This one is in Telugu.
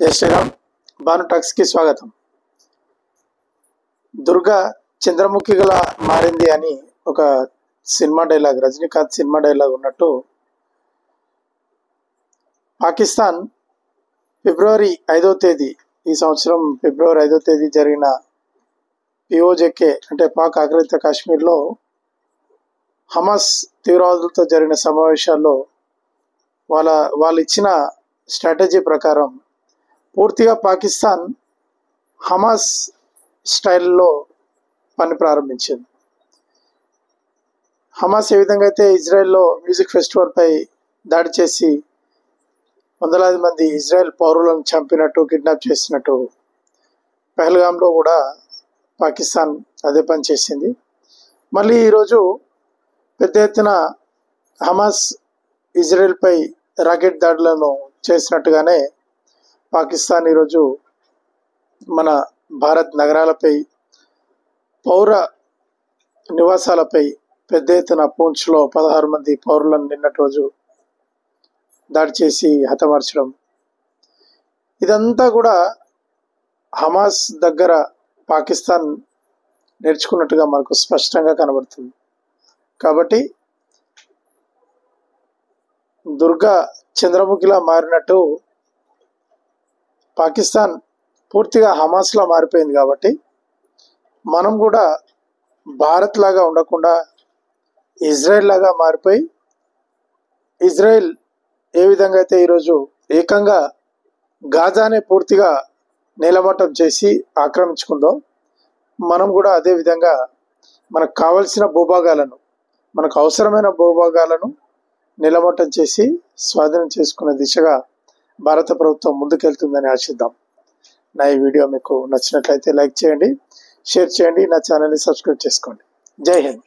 జై శ్రీరామ్. భాను టాక్స్ కి స్వాగతం. దుర్గా చంద్రముఖిగా మారింది అని ఒక cinema dialogue, Rajinikanth cinema dialogue ఉన్నట్టు పాకిస్తాన్ ఫిబ్రవరి 5వ తేదీ ఈ సంవత్సరం ఫిబ్రవరి 5వ తేదీ జరిగిన పిఓజేకే అంటే పాక్ ఆక్రమిత కాశ్మీర్లో హమాస్ తీవ్రవాదులతో జరిగిన సమావేశాల్లో వాళ్ళు ఇచ్చిన స్ట్రాటజీ ప్రకారం పూర్తిగా పాకిస్తాన్ హమాస్ స్టైల్లో పని ప్రారంభించింది. హమాస్ ఏ విధంగా అయితే ఇజ్రాయెల్లో మ్యూజిక్ ఫెస్టివల్పై దాడి చేసి వందలాది మంది ఇజ్రాయెల్ పౌరులను చంపినట్టు, కిడ్నాప్ చేసినట్టు పహల్గామ్లో కూడా పాకిస్తాన్ అదే పని చేసింది. మళ్ళీ ఈరోజు పెద్ద ఎత్తున హమాస్ ఇజ్రాయెల్పై రాకెట్ దాడులను చేసినట్టుగానే పాకిస్తాన్ ఈరోజు మన భారత్ నగరాలపై, పౌర నివాసాలపై పెద్ద ఎత్తున పూంచ్లో 16 మంది పౌరులను నిన్నటి రోజు దాడి చేసి హతమార్చడం, ఇదంతా కూడా హమాస్ దగ్గర పాకిస్తాన్ నేర్చుకున్నట్టుగా మనకు స్పష్టంగా కనబడుతుంది. కాబట్టి దుర్గా చంద్రముఖిలా మారినట్టు పాకిస్తాన్ పూర్తిగా హమాస్లా మారిపోయింది. కాబట్టి మనం కూడా భారత్ లాగా ఉండకుండా ఇజ్రాయెల్ లాగా మారిపోయి, ఇజ్రాయెల్ ఏ విధంగా అయితే ఈరోజు ఏకంగా గాజానే పూర్తిగా నేలమట్టం చేసి ఆక్రమించుకుందో, మనం కూడా అదే విధంగా మనకు కావలసిన భూభాగాలను, మనకు అవసరమైన భూభాగాలను నిలమట్టం చేసి స్వాధీనం చేసుకునే దిశగా భారత ప్రభుత్వం ముందుకెళ్తుందని ఆశిద్దాం. నా ఈ వీడియో మీకు నచ్చినట్లయితే లైక్ చేయండి, షేర్ చేయండి, నా ఛానల్ని సబ్స్క్రైబ్ చేసుకోండి. జై హింద్.